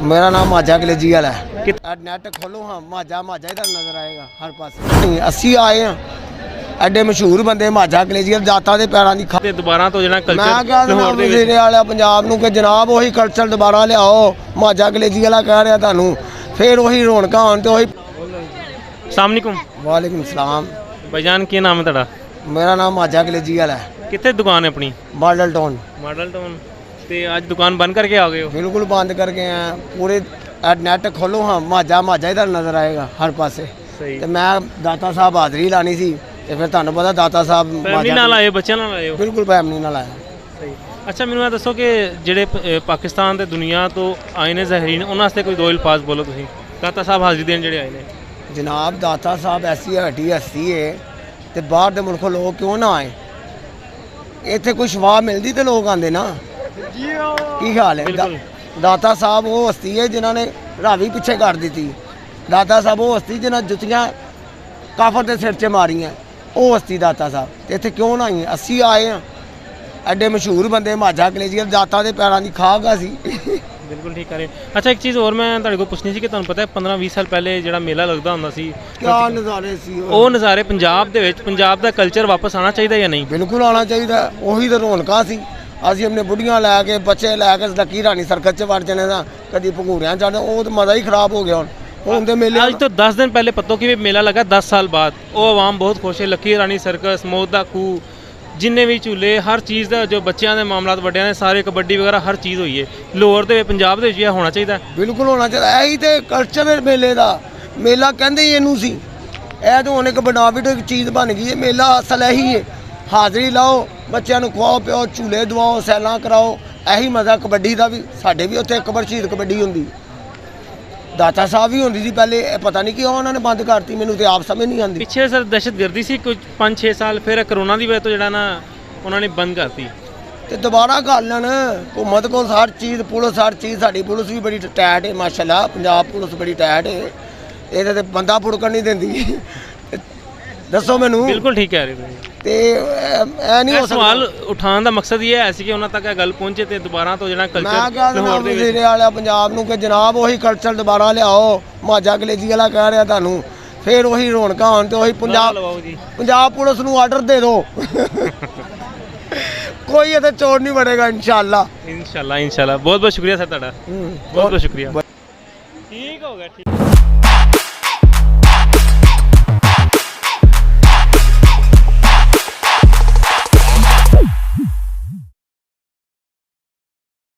मेरा नाम माझा कलेजी वाला है। नेट खोलो हाँ, माझा माझा ही नजर आएगा हर पास। ਅਸੀਂ ਆਏ ਆ ਐਡੇ ਮਸ਼ਹੂਰ ਬੰਦੇ माझा कलेजी ਜਾਤਾਂ ਦੇ ਪੈਰਾਂ ਦੀ ਤੇ ਦੁਬਾਰਾ ਤੋਂ ਜਿਹੜਾ ਮੈਂ ਕਲਚਰ ਕਹਿੰਦਾ ਵਜ਼ੀਰ ਵਾਲਾ ਪੰਜਾਬ ਨੂੰ ਕਿ ਜਨਾਬ ਉਹੀ ਕਲਚਰ ਦੁਬਾਰਾ ਲਿਆਓ। माझा कलेजी ਵਾਲਾ ਕਹਿ ਰਿਹਾ ਤੁਹਾਨੂੰ, ਫਿਰ ਉਹੀ ਰੌਣਕਾਂ ਹੋਣ ਤੇ ਉਹੀ। ਸਾਮਨੇਕੁਮ ਵਾਲੇकुम सलाम। ਭਾਈਜਾਨ ਕੀ ਨਾਮ ਹੈ ਤੁਹਾਡਾ? ਮੇਰਾ ਨਾਮ माझा कलेजी वाला है। ਕਿੱਥੇ ਦੁਕਾਨ ਹੈ ਆਪਣੀ? Model town. Model town. ਤੇ ਅੱਜ ਦੁਕਾਨ ਬੰਦ ਕਰਕੇ ਆ ਗਏ ਹੋ? बिल्कुल बंद करके हैं पूरे। नेट खोलो हाँ, माझा माझा ही नजर आएगा हर पासे। ਸਹੀ। ਤੇ ਮੈਂ ਦਾਤਾ ਸਾਹਿਬ ਹਾਜ਼ਰੀ ਲਾਣੀ ਸੀ ਤੇ ਫਿਰ ਤੁਹਾਨੂੰ ਪਤਾ ਦਾਤਾ ਸਾਹਿਬ ਫੈਮਿਲੀ ਨਾਲ ਆਏ, ਬੱਚਿਆਂ ਨਾਲ ਆਏ ਹੋ? ਬਿਲਕੁਲ ਫੈਮਿਲੀ ਨਾਲ ਆਇਆ। ਸਹੀ। ਅੱਛਾ ਮੈਨੂੰ ਇਹ ਦੱਸੋ ਕਿ ਜਿਹੜੇ ਪਾਕਿਸਤਾਨ ਤੇ ਦੁਨੀਆ ਤੋਂ ਆਏ ਨੇ ਜ਼ਹਿਰੀਨ, ਉਹਨਾਂ ਵਾਸਤੇ ਕੋਈ ਦੋ ਅਲਫਾਜ਼ ਬੋਲੋ ਤੁਸੀਂ। ਦਾਤਾ ਸਾਹਿਬ ਹਾਜ਼ਰੀ ਦੇਣ ਜਿਹੜੇ ਆਏ ਨੇ। ਜਨਾਬ ਦਾਤਾ ਸਾਹਿਬ ਐਸੀ ਹੱਡੀ ਹਸਤੀ ਹੈ ਤੇ ਬਾਹਰ ਦੇ ਮੁਲਕੋਂ ਲੋਕ ਕਿਉਂ ਨਾ ਆਏ? ਇੱਥੇ ਕੋਈ ਸ਼ਵਾ ਮਿਲਦੀ ਤੇ ਲੋਕ ਆਉਂਦੇ ਨਾ। ਕੀ ਹਾਲ ਹੈ? ਦਾਤਾ ਸਾਹਿਬ ਉਹ ਹਸਤੀ ਹੈ ਜਿਨ੍ਹਾਂ ਨੇ ਰਾਵੀ ਪਿੱਛੇ ਕਰ ਦਿੱਤੀ। ਦਾਤਾ ਸਾਹਿਬ ਉਹ ਹਸਤੀ ਜਿਨ੍ਹਾਂ ਜੁੱਤੀਆਂ ਕਾਫਰ ਦੇ ਸਿਰ 'ਚ ਮਾਰੀਆਂ, ਉਹ ਹਸਤੀ ਦਾਤਾ ਸਾਹਿਬ। ਤੇ ਇੱਥੇ ਕਿਉਂ ਨਾ ਆਈ? ਅਸੀਂ ਆਏ ਹਾਂ ਐਡੇ ਮਸ਼ਹੂਰ ਬੰਦੇ माझा कलेजी ਜਾਤਾਂ ਦੇ ਪੈਰਾਂ ਦੀ ਖਾਗਾ ਸੀ। ਬਿਲਕੁਲ ਠੀਕ ਕਰੇ। ਅੱਛਾ ਇੱਕ ਚੀਜ਼ ਹੋਰ ਮੈਂ ਤੁਹਾਡੇ ਕੋਲ ਪੁੱਛਣੀ ਸੀ ਕਿ ਤੁਹਾਨੂੰ ਪਤਾ ਹੈ 15-20 ਸਾਲ ਪਹਿਲੇ ਜਿਹੜਾ ਮੇਲਾ ਲੱਗਦਾ ਹੁੰਦਾ ਸੀ, ਕਿਆ ਨਜ਼ਾਰੇ ਸੀ ਉਹ ਨਜ਼ਾਰੇ ਪੰਜਾਬ ਦੇ ਵਿੱਚ, ਪੰਜਾਬ ਦਾ ਕਲਚਰ ਵਾਪਸ ਆਉਣਾ ਚਾਹੀਦਾ ਜਾਂ ਨਹੀਂ? ਬਿਲਕੁਲ ਆਉਣਾ ਚਾਹੀਦਾ। ਉਹੀ ਤਾਂ ਰੌਣਕਾਂ ਸੀ। ਅਸੀਂ ਆਪਣੇ ਬੁੱਢੀਆਂ ਲੈ ਕੇ ਬੱਚੇ ਲੈ ਕੇ ਲੱਕੀ ਰਾਣੀ ਸਰਕਸ 'ਚ ਵੜ ਜਾਣੇ ਦਾ, ਕਦੀ ਭੰਗੂਰਿਆਂ ਚੜ੍ਹਦੇ। ਉਹ ਤਾਂ ਮਜ਼ਾ ਹੀ ਖਰਾਬ ਹੋ ਗਿਆ। ਹੁਣ ਦੇ ਮੇਲੇ ਅੱਜ ਤੋਂ 10 ਦਿਨ ਪਹਿਲੇ ਪੱਤੋ ਕਿ ਮੇਲਾ ਲੱਗਾ 10 ਸਾਲ ਬਾਅਦ, ਉਹ ਆਵਾਮ ਬਹੁਤ ਖੁਸ਼ ਹੈ। ਲੱਕੀ ਰਾਣੀ ਸਰਕਸ, ਮੌਤ ਦਾ ਖੂਹ, ਜਿੰਨੇ ਵੀ ਝੂਲੇ, ਹਰ ਚੀਜ਼ ਦਾ ਜੋ ਬੱਚਿਆਂ ਦੇ ਮਾਮਲਾਤ ਵੱਡਿਆਂ ਦੇ ਸਾਰੇ, ਕਬੱਡੀ ਵਗੈਰਾ ਹਰ ਚੀਜ਼ ਹੋਈ ਹੈ। ਲਾਹੌਰ ਦੇ ਪੰਜਾਬ ਦੇ ਵਿੱਚ ਇਹ ਹੋਣਾ ਚਾਹੀਦਾ। ਬਿਲਕੁਲ ਹੋਣਾ ਚਾਹੀਦਾ। ਇਹੀ ਤੇ ਕਲਚਰ ਹੈ ਮੇਲੇ ਦਾ। ਮੇਲਾ ਕਹਿੰਦੇ ਹੀ ਇਹਨੂੰ ਸੀ। ਇਹ ਤਾਂ ਹੁਣ ਇੱਕ ਬਣਾਵਟ ਇੱਕ ਚੀਜ਼ ਬਣ ਗਈ ਹੈ। ਮੇਲਾ ਅਸਲ ਇਹੀ ਹੈ। ਹਾਜ਼ਰੀ ਲਾਓ, ਬੱਚਿਆਂ ਨੂੰ ਖਵਾਓ ਪਿਓ, ਝੂਲੇ ਦਵਾਓ, ਸੈਲਾਂ ਕਰਾਓ। ਇਹੀ ਮਜ਼ਾ ਕਬੱਡੀ ਦਾ ਵੀ। ਸਾਡੇ ਵੀ ਉੱਥੇ ਅਕਬਰ ਸ਼ਹੀਦ ਕਬੱਡੀ ਹੁੰਦੀ, ਦਾਤਾ ਸਾਹਿਬ ਵੀ ਹੁੰਦੀ ਸੀ ਪਹਿਲੇ। ਇਹ ਪਤਾ ਨਹੀਂ ਕਿਉਂ ਉਹਨਾਂ ਨੇ ਬੰਦ ਕਰਤੀ, ਮੈਨੂੰ ਤੇ ਆਪ ਸਮਝ ਨਹੀਂ ਆਉਂਦੀ। ਪਿੱਛੇ ਸਰ ਦਹਿਸ਼ਤਗਰਦੀ ਸੀ ਕੁਝ 5-6 ਸਾਲ, ਫਿਰ ਕਰੋਨਾ ਦੀ ਵਜ੍ਹਾ ਤੋਂ ਜਿਹੜਾ ਨਾ ਉਹਨਾਂ ਨੇ ਬੰਦ ਕਰਤੀ ਤੇ ਦੁਬਾਰਾ ਕਰ ਲੈਣ। ਹੁਕੂਮਤ ਕੋਲ ਹਰ ਚੀਜ਼, ਪੁਲਿਸ ਹਰ ਚੀਜ਼। ਸਾਡੀ ਪੁਲਿਸ ਵੀ ਬੜੀ ਟੈਟ ਹੈ ਮਾਸ਼ਾਅੱਲਾ। ਪੰਜਾਬ ਪੁਲਿਸ ਬੜੀ ਟੈਟ ਹੈ। ਇਹਦੇ ਤੇ ਬੰਦਾ ਪੁੜਕਣ ਨਹੀਂ ਦਿੰਦੀ। ਦੱਸੋ ਮੈਨੂੰ। ਬਿਲਕੁਲ ਠੀਕ ਕਹਿ ਰਹੇ ਤੁਸੀਂ। ਤੇ ਇਹ ਨਹੀਂ ਹੋ ਸਕਦਾ। ਸਵਾਲ ਉਠਾਉਣ ਦਾ ਮਕਸਦ ਇਹ ਹੈ ਸੀ ਕਿ ਉਹਨਾਂ ਤੱਕ ਇਹ ਗੱਲ ਪਹੁੰਚੇ ਤੇ ਦੁਬਾਰਾ ਤੋਂ ਜਿਹੜਾ ਮੈਂ ਕਲਚਰ ਕਹਿੰਦਾ ਵਜ਼ੀਰ ਵਾਲਾ ਪੰਜਾਬ ਨੂੰ ਕਿ ਜਨਾਬ ਉਹੀ ਕਲਚਰ ਦੁਬਾਰਾ ਲਿਆਓ। माझा कलेजी ਵਾਲਾ ਕਹਿ ਰਿਹਾ ਤੁਹਾਨੂੰ, ਫਿਰ ਉਹੀ ਰੌਣਕਾਂ ਹੋਣ ਤੇ ਉਹੀ ਪੰਜਾਬ ਪੁਲਿਸ ਨੂੰ ਆਰਡਰ ਦੇ ਦਿਓ। ਕੋਈ ਇਹਦੇ ਚੋਰ ਨਹੀਂ ਬਣੇਗਾ ਇਨਸ਼ਾਅੱਲਾ। ਇਨਸ਼ਾਅੱਲਾ। ਬਹੁਤ ਬਹੁਤ ਸ਼ੁਕਰੀਆ ਸਰ ਤੁਹਾਡਾ। ਬਹੁਤ ਬਹੁਤ ਸ਼ੁਕਰੀਆ। ਠੀਕ ਹੋ ਗਿਆ।